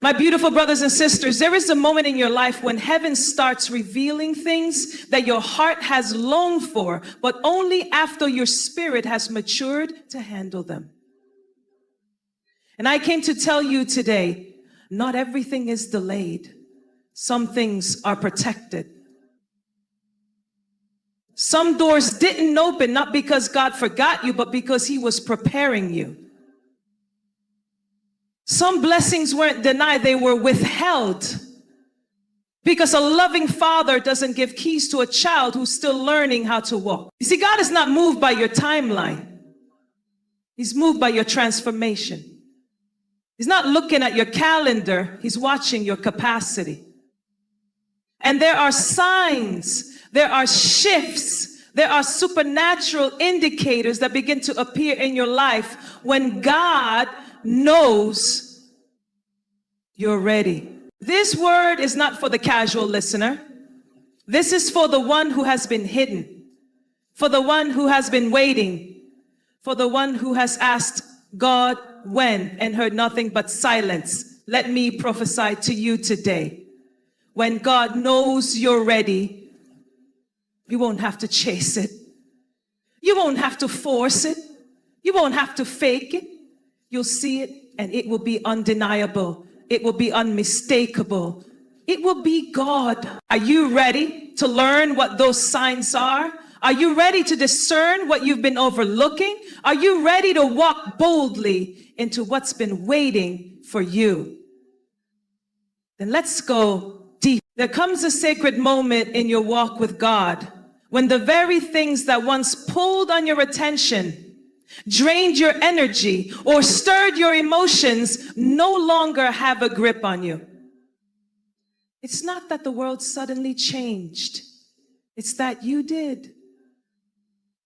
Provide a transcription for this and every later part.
My beautiful brothers and sisters, there is a moment in your life when heaven starts revealing things that your heart has longed for, but only after your spirit has matured to handle them. And I came to tell you today, not everything is delayed. Some things are protected. Some doors didn't open, not because God forgot you, but because he was preparing you. Some blessings weren't denied, they were withheld. Because a loving father doesn't give keys to a child who's still learning how to walk. You see, God is not moved by your timeline. He's moved by your transformation. He's not looking at your calendar, he's watching your capacity. And there are signs, there are shifts, there are supernatural indicators that begin to appear in your life when God knows you're ready. This word is not for the casual listener. This is for the one who has been hidden, for the one who has been waiting, for the one who has asked God when and heard nothing but silence. Let me prophesy to you today. When God knows you're ready, you won't have to chase it. You won't have to force it. You won't have to fake it. You'll see it and it will be undeniable. It will be unmistakable. It will be God. Are you ready to learn what those signs are? Are you ready to discern what you've been overlooking? Are you ready to walk boldly into what's been waiting for you? Then let's go deep. There comes a sacred moment in your walk with God when the very things that once pulled on your attention, drained your energy, or stirred your emotions no longer have a grip on you. It's not that the world suddenly changed. It's that you did.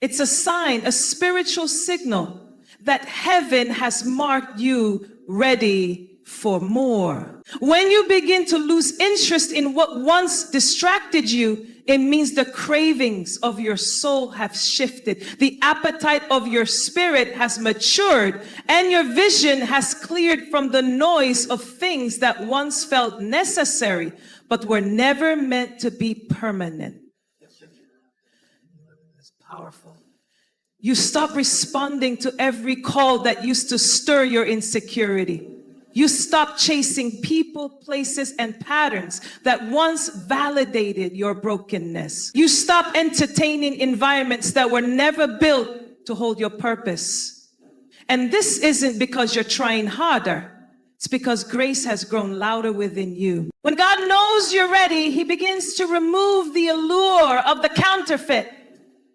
It's a sign, a spiritual signal that heaven has marked you ready for more. When you begin to lose interest in what once distracted you, it means the cravings of your soul have shifted. The appetite of your spirit has matured, and your vision has cleared from the noise of things that once felt necessary, but were never meant to be permanent. That's powerful. You stop responding to every call that used to stir your insecurity. You stop chasing people, places, and patterns that once validated your brokenness. You stop entertaining environments that were never built to hold your purpose. And this isn't because you're trying harder. It's because grace has grown louder within you. When God knows you're ready, he begins to remove the allure of the counterfeit.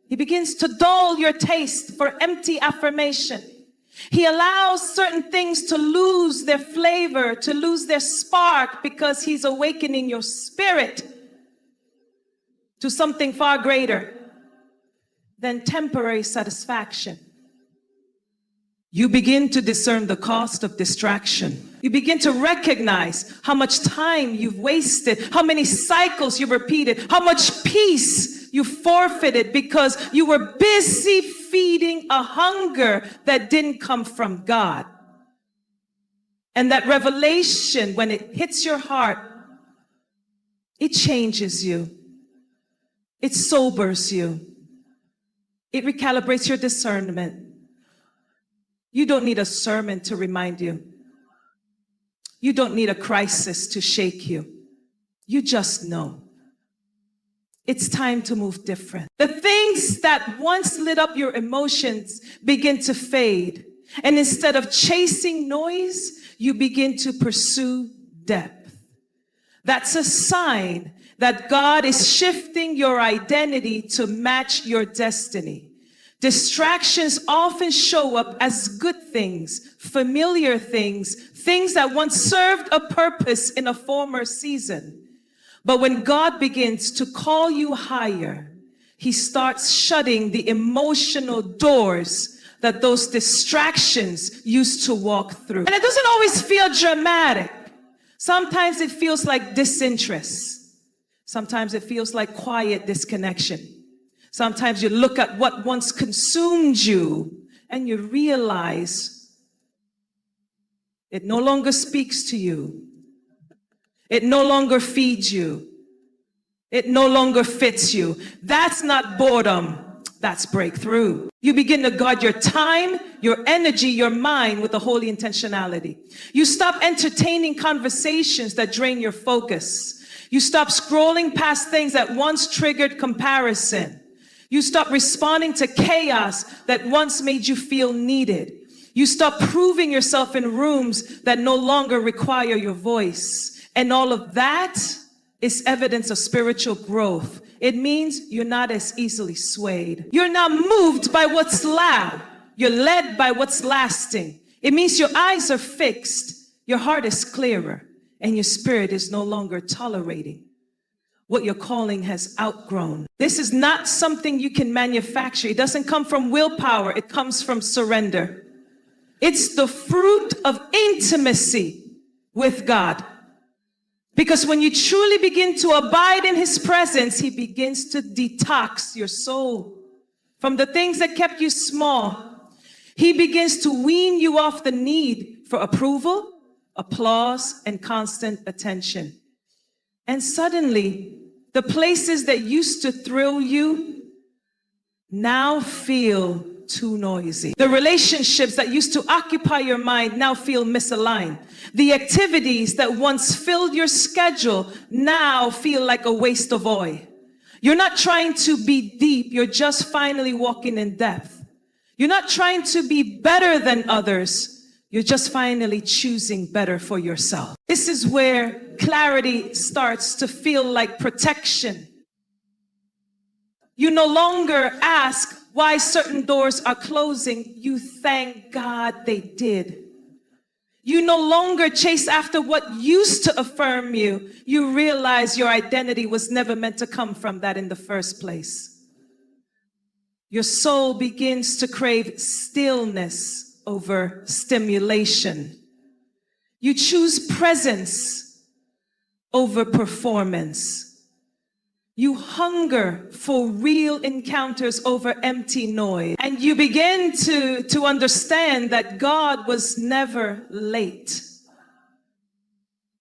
He begins to dull your taste for empty affirmation. He allows certain things to lose their flavor, to lose their spark, because he's awakening your spirit to something far greater than temporary satisfaction. You begin to discern the cost of distraction. You begin to recognize how much time you've wasted, how many cycles you repeated, how much peace you forfeited because you were busy feeding a hunger that didn't come from God. And that revelation, when it hits your heart, it changes you. It sobers you. It recalibrates your discernment. You don't need a sermon to remind you. You don't need a crisis to shake you. You just know. It's time to move different. The things that once lit up your emotions begin to fade. And instead of chasing noise, you begin to pursue depth. That's a sign that God is shifting your identity to match your destiny. Distractions often show up as good things, familiar things, things that once served a purpose in a former season. But when God begins to call you higher, he starts shutting the emotional doors that those distractions used to walk through. And it doesn't always feel dramatic. Sometimes it feels like disinterest. Sometimes it feels like quiet disconnection. Sometimes you look at what once consumed you and you realize it no longer speaks to you. It no longer feeds you. It no longer fits you. That's not boredom. That's breakthrough. You begin to guard your time, your energy, your mind with a holy intentionality. You stop entertaining conversations that drain your focus. You stop scrolling past things that once triggered comparison. You stop responding to chaos that once made you feel needed. You stop proving yourself in rooms that no longer require your voice. And all of that is evidence of spiritual growth. It means you're not as easily swayed. You're not moved by what's loud. You're led by what's lasting. It means your eyes are fixed, your heart is clearer, and your spirit is no longer tolerating what your calling has outgrown. This is not something you can manufacture. It doesn't come from willpower. It comes from surrender. It's the fruit of intimacy with God. Because when you truly begin to abide in his presence, he begins to detox your soul from the things that kept you small. He begins to wean you off the need for approval, applause, and constant attention. And suddenly, the places that used to thrill you now feel too noisy. The relationships that used to occupy your mind now feel misaligned. The activities that once filled your schedule now feel like a waste of oil. You're not trying to be deep, you're just finally walking in depth. You're not trying to be better than others, you're just finally choosing better for yourself. This is where clarity starts to feel like protection. You no longer ask why certain doors are closing. You thank God they did. You no longer chase after what used to affirm you. You realize your identity was never meant to come from that in the first place. Your soul begins to crave stillness over stimulation. You choose presence over performance. You hunger for real encounters over empty noise. And you begin to understand that God was never late.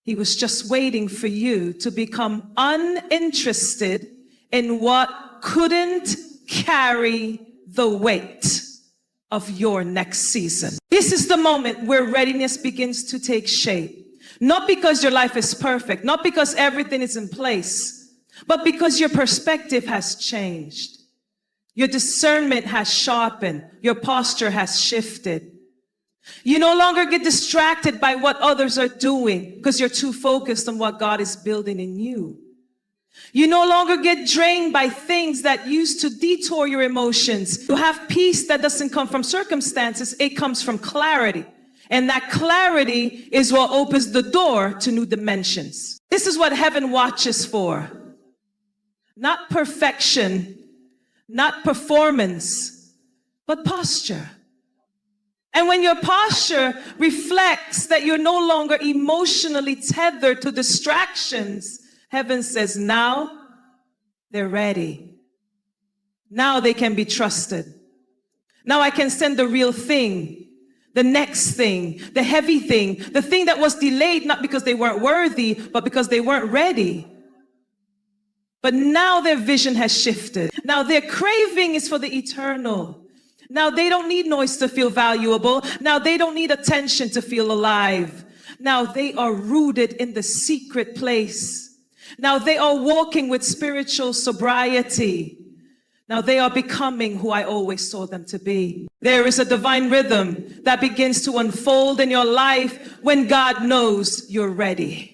He was just waiting for you to become uninterested in what couldn't carry the weight of your next season. This is the moment where readiness begins to take shape. Not because your life is perfect, not because everything is in place, but because your perspective has changed. Your discernment has sharpened. Your posture has shifted. You no longer get distracted by what others are doing because you're too focused on what God is building in you. You no longer get drained by things that used to detour your emotions. You have peace that doesn't come from circumstances. It comes from clarity. And that clarity is what opens the door to new dimensions. This is what heaven watches for. Not perfection, not performance, but posture. And when your posture reflects that you're no longer emotionally tethered to distractions, heaven says, now they're ready. Now they can be trusted. Now I can send the real thing, the next thing, the heavy thing, the thing that was delayed, not because they weren't worthy, but because they weren't ready. But now their vision has shifted. Now their craving is for the eternal. Now they don't need noise to feel valuable. Now they don't need attention to feel alive. Now they are rooted in the secret place. Now they are walking with spiritual sobriety. Now they are becoming who I always saw them to be. There is a divine rhythm that begins to unfold in your life when God knows you're ready.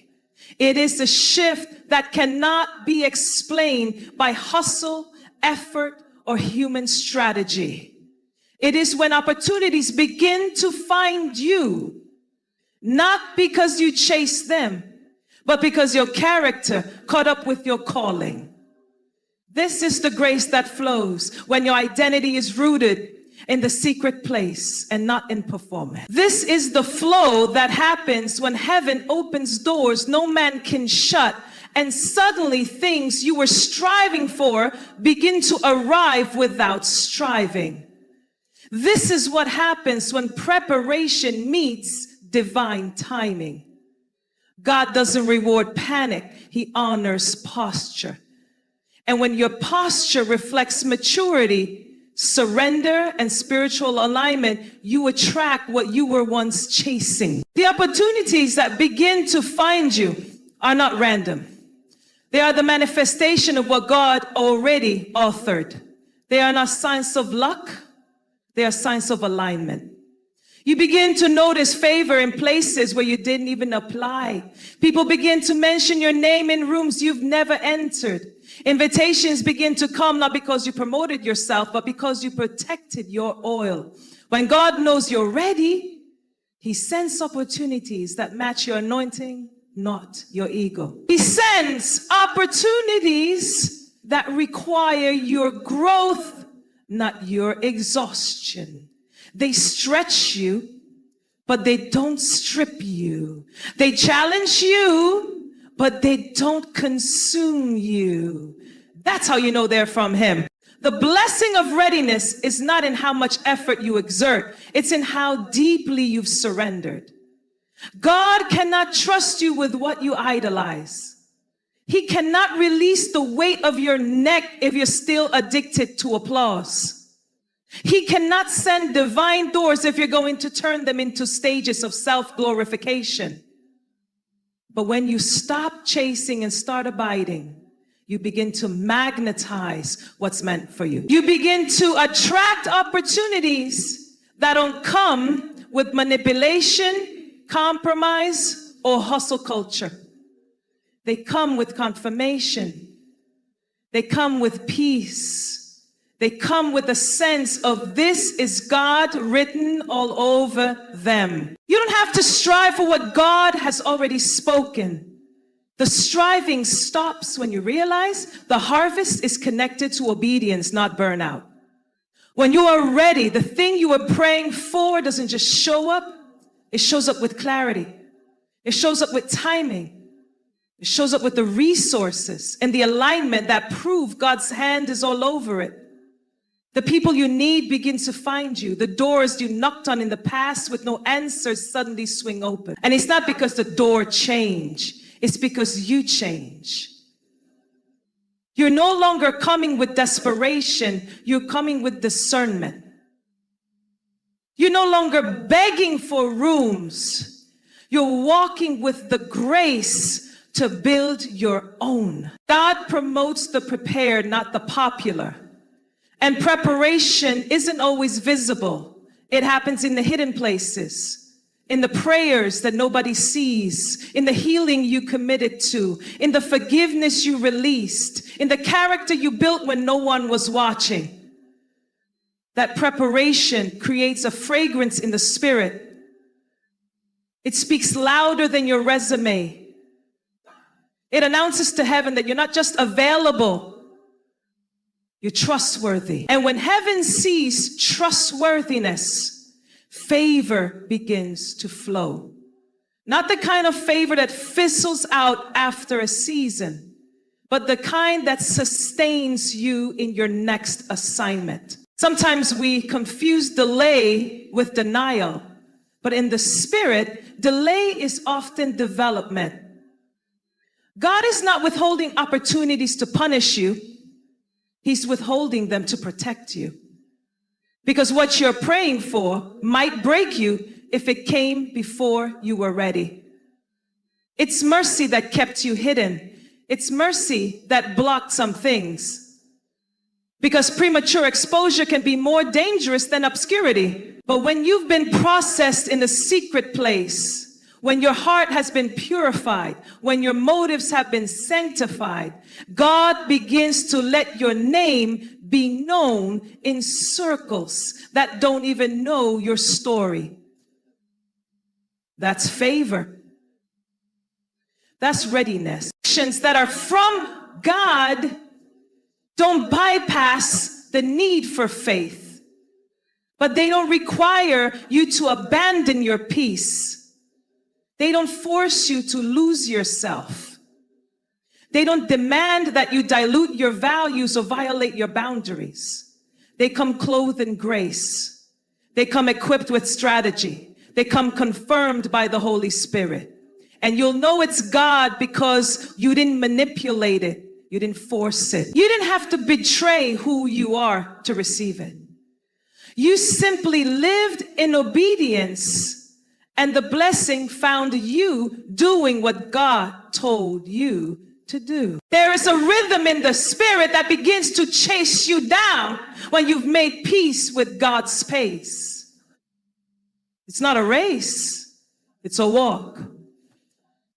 It is a shift that cannot be explained by hustle, effort, or human strategy. It is when opportunities begin to find you, not because you chase them, but because your character caught up with your calling. This is the grace that flows when your identity is rooted in the secret place and not in performance. This is the flow that happens when heaven opens doors no man can shut, and suddenly things you were striving for begin to arrive without striving. This is what happens when preparation meets divine timing. God doesn't reward panic. He honors posture. And when your posture reflects maturity, surrender, and spiritual alignment, you attract what you were once chasing. The opportunities that begin to find you are not random. They are the manifestation of what God already authored. They are not signs of luck. They are signs of alignment. You begin to notice favor in places where you didn't even apply. People begin to mention your name in rooms you've never entered. Invitations begin to come not because you promoted yourself, but because you protected your oil. When God knows you're ready, He sends opportunities that match your anointing, not your ego. He sends opportunities that require your growth, not your exhaustion. They stretch you, but they don't strip you. They challenge you, but they don't consume you. That's how you know they're from Him. The blessing of readiness is not in how much effort you exert. It's in how deeply you've surrendered. God cannot trust you with what you idolize. He cannot release the weight of your neck if you're still addicted to applause. He cannot send divine doors if you're going to turn them into stages of self-glorification. But when you stop chasing and start abiding, you begin to magnetize what's meant for you. You begin to attract opportunities that don't come with manipulation, compromise, or hustle culture. They come with confirmation. They come with peace. They come with a sense of this is God written all over them. You don't have to strive for what God has already spoken. The striving stops when you realize the harvest is connected to obedience, not burnout. When you are ready, the thing you were praying for doesn't just show up. It shows up with clarity. It shows up with timing. It shows up with the resources and the alignment that prove God's hand is all over it. The people you need begin to find you. The doors you knocked on in the past with no answers suddenly swing open. And it's not because the door changed. It's because you change. You're no longer coming with desperation. You're coming with discernment. You're no longer begging for rooms. You're walking with the grace to build your own. God promotes the prepared, not the popular. And preparation isn't always visible. It happens in the hidden places, in the prayers that nobody sees, in the healing you committed to, in the forgiveness you released, in the character you built when no one was watching. That preparation creates a fragrance in the spirit. It speaks louder than your resume. It announces to heaven that you're not just available, you're trustworthy. And when heaven sees trustworthiness, favor begins to flow. Not the kind of favor that fizzles out after a season, but the kind that sustains you in your next assignment. Sometimes we confuse delay with denial, but in the spirit, delay is often development. God is not withholding opportunities to punish you. He's withholding them to protect you. Because what you're praying for might break you if it came before you were ready. It's mercy that kept you hidden. It's mercy that blocked some things. Because premature exposure can be more dangerous than obscurity. But when you've been processed in a secret place, when your heart has been purified, when your motives have been sanctified, God begins to let your name be known in circles that don't even know your story. That's favor. That's readiness. Actions that are from God don't bypass the need for faith, but they don't require you to abandon your peace. They don't force you to lose yourself. They don't demand that you dilute your values or violate your boundaries. They come clothed in grace. They come equipped with strategy. They come confirmed by the Holy Spirit. And you'll know it's God because you didn't manipulate it. You didn't force it. You didn't have to betray who you are to receive it. You simply lived in obedience, and the blessing found you doing what God told you to do. There is a rhythm in the spirit that begins to chase you down when you've made peace with God's pace. It's not a race, it's a walk.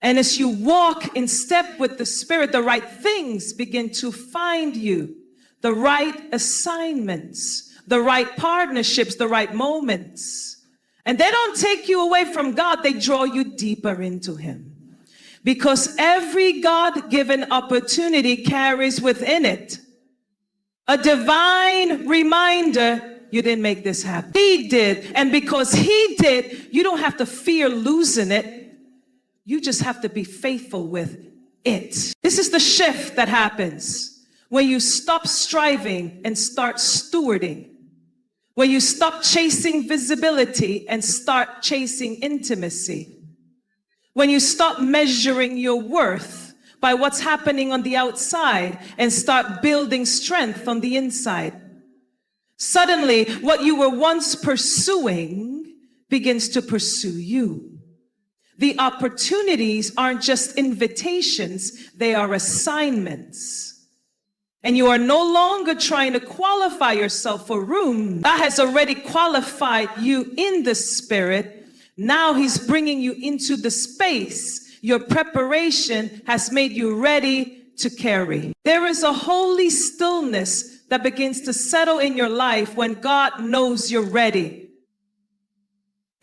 And as you walk in step with the Spirit, the right things begin to find you, the right assignments, the right partnerships, the right moments. And they don't take you away from God, they draw you deeper into Him. Because every God-given opportunity carries within it a divine reminder, you didn't make this happen. He did. And because He did, you don't have to fear losing it. You just have to be faithful with it. This is the shift that happens when you stop striving and start stewarding. When you stop chasing visibility and start chasing intimacy. When you stop measuring your worth by what's happening on the outside and start building strength on the inside. Suddenly, what you were once pursuing begins to pursue you. The opportunities aren't just invitations, they are assignments. And you are no longer trying to qualify yourself for room. God has already qualified you in the Spirit. Now He's bringing you into the space. Your preparation has made you ready to carry. There is a holy stillness that begins to settle in your life when God knows you're ready.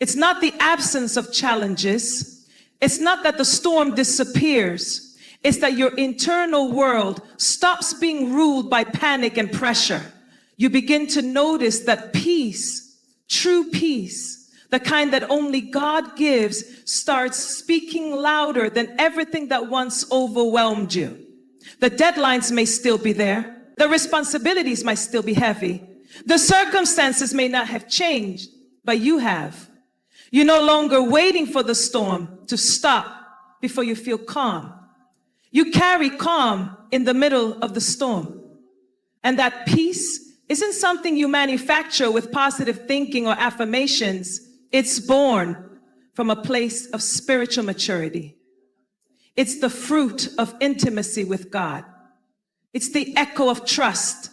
It's not the absence of challenges. It's not that the storm disappears. It's that your internal world stops being ruled by panic and pressure. You begin to notice that peace, true peace, the kind that only God gives, starts speaking louder than everything that once overwhelmed you. The deadlines may still be there. The responsibilities might still be heavy. The circumstances may not have changed, but you have. You're no longer waiting for the storm to stop before you feel calm. You carry calm in the middle of the storm. And that peace isn't something you manufacture with positive thinking or affirmations. It's born from a place of spiritual maturity. It's the fruit of intimacy with God. It's the echo of trust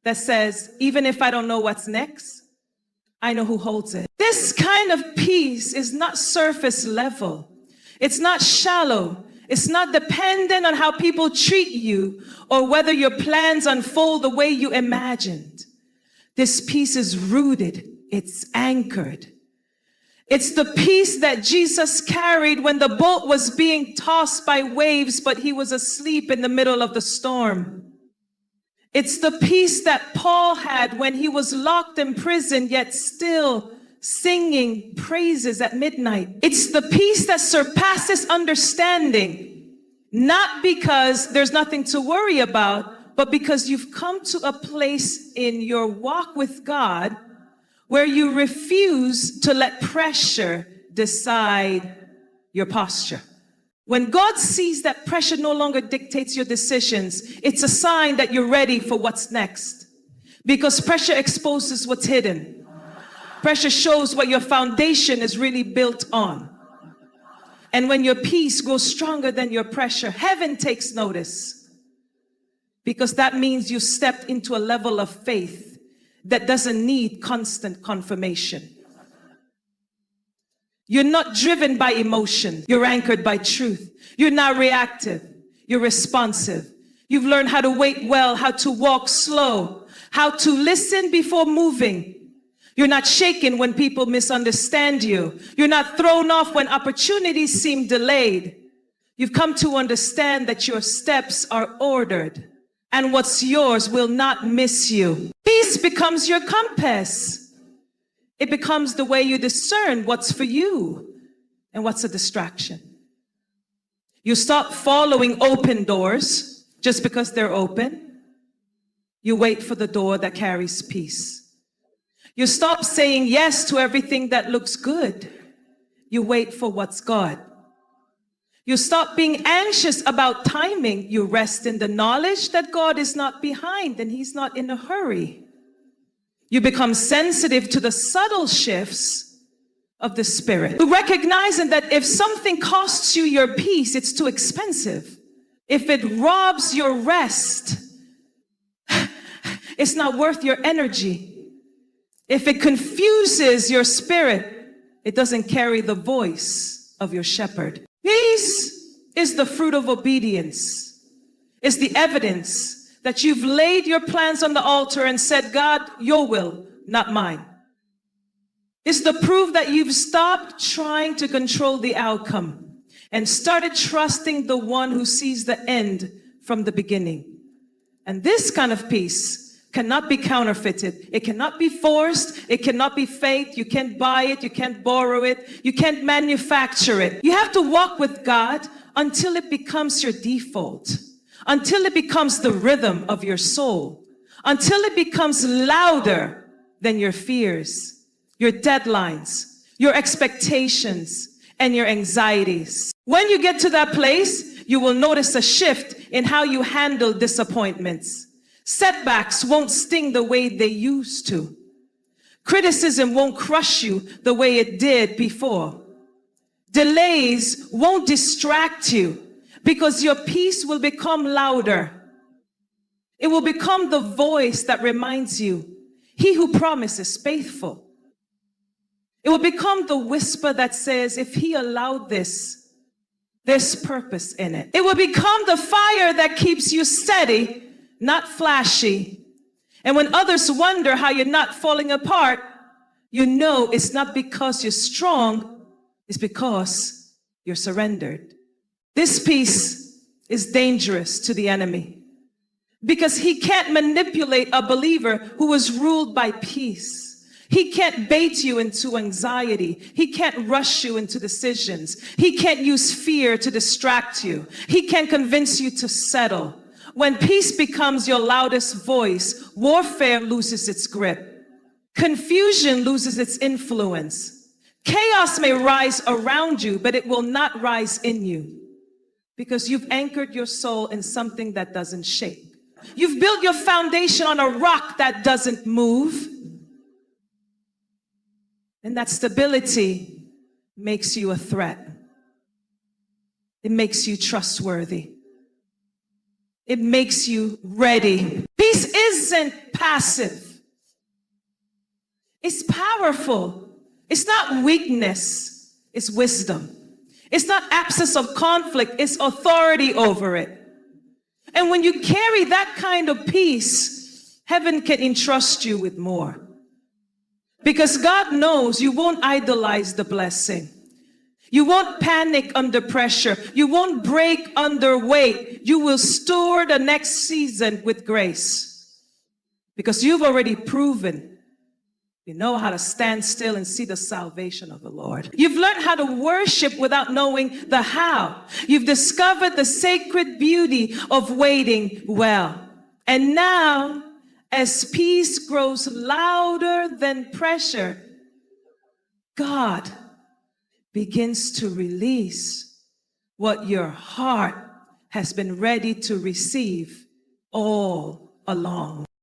that says, even if I don't know what's next, I know who holds it. This kind of peace is not surface level. It's not shallow. It's not dependent on how people treat you or whether your plans unfold the way you imagined. This peace is rooted. It's anchored. It's the peace that Jesus carried when the boat was being tossed by waves, but He was asleep in the middle of the storm. It's the peace that Paul had when he was locked in prison, yet still singing praises at midnight. It's the peace that surpasses understanding, not because there's nothing to worry about, but because you've come to a place in your walk with God where you refuse to let pressure decide your posture. When God sees that pressure no longer dictates your decisions, it's a sign that you're ready for what's next. Because pressure exposes what's hidden. Pressure shows what your foundation is really built on. And when your peace grows stronger than your pressure, heaven takes notice. Because that means you stepped into a level of faith that doesn't need constant confirmation. You're not driven by emotion. You're anchored by truth. You're not reactive. You're responsive. You've learned how to wait well, how to walk slow, how to listen before moving. You're not shaken when people misunderstand you. You're not thrown off when opportunities seem delayed. You've come to understand that your steps are ordered and what's yours will not miss you. Peace becomes your compass. It becomes the way you discern what's for you and what's a distraction. You stop following open doors just because they're open. You wait for the door that carries peace. You stop saying yes to everything that looks good. You wait for what's God. You stop being anxious about timing. You rest in the knowledge that God is not behind and he's not in a hurry. You become sensitive to the subtle shifts of the Spirit. You recognize that if something costs you your peace, it's too expensive. If it robs your rest, it's not worth your energy. If it confuses your spirit, it doesn't carry the voice of your shepherd. Peace is the fruit of obedience. It's the evidence that you've laid your plans on the altar and said, God, your will, not mine. It's the proof that you've stopped trying to control the outcome and started trusting the one who sees the end from the beginning. And this kind of peace cannot be counterfeited. It cannot be forced. It cannot be faked. You can't buy it. You can't borrow it. You can't manufacture it. You have to walk with God until it becomes your default, until it becomes the rhythm of your soul, until it becomes louder than your fears, your deadlines, your expectations, and your anxieties. When you get to that place, you will notice a shift in how you handle disappointments. Setbacks won't sting the way they used to. Criticism won't crush you the way it did before. Delays won't distract you because your peace will become louder. It will become the voice that reminds you, he who promises is faithful. It will become the whisper that says, if he allowed this, there's purpose in it. It will become the fire that keeps you steady, not flashy. And when others wonder how you're not falling apart, you know it's not because you're strong, it's because you're surrendered. This peace is dangerous to the enemy because he can't manipulate a believer who is ruled by peace. He can't bait you into anxiety. He can't rush you into decisions. He can't use fear to distract you. He can't convince you to settle. When peace becomes your loudest voice, warfare loses its grip. Confusion loses its influence. Chaos may rise around you, but it will not rise in you because you've anchored your soul in something that doesn't shake. You've built your foundation on a rock that doesn't move. And that stability makes you a threat. It makes you trustworthy. It makes you ready. Peace isn't passive. It's powerful. It's not weakness. It's wisdom. It's not absence of conflict. It's authority over it. And when you carry that kind of peace, heaven can entrust you with more. Because God knows you won't idolize the blessing. You won't panic under pressure. You won't break under weight. You will store the next season with grace. Because you've already proven you know how to stand still and see the salvation of the Lord. You've learned how to worship without knowing the how. You've discovered the sacred beauty of waiting well. And now, as peace grows louder than pressure, God begins to release what your heart has been ready to receive all along.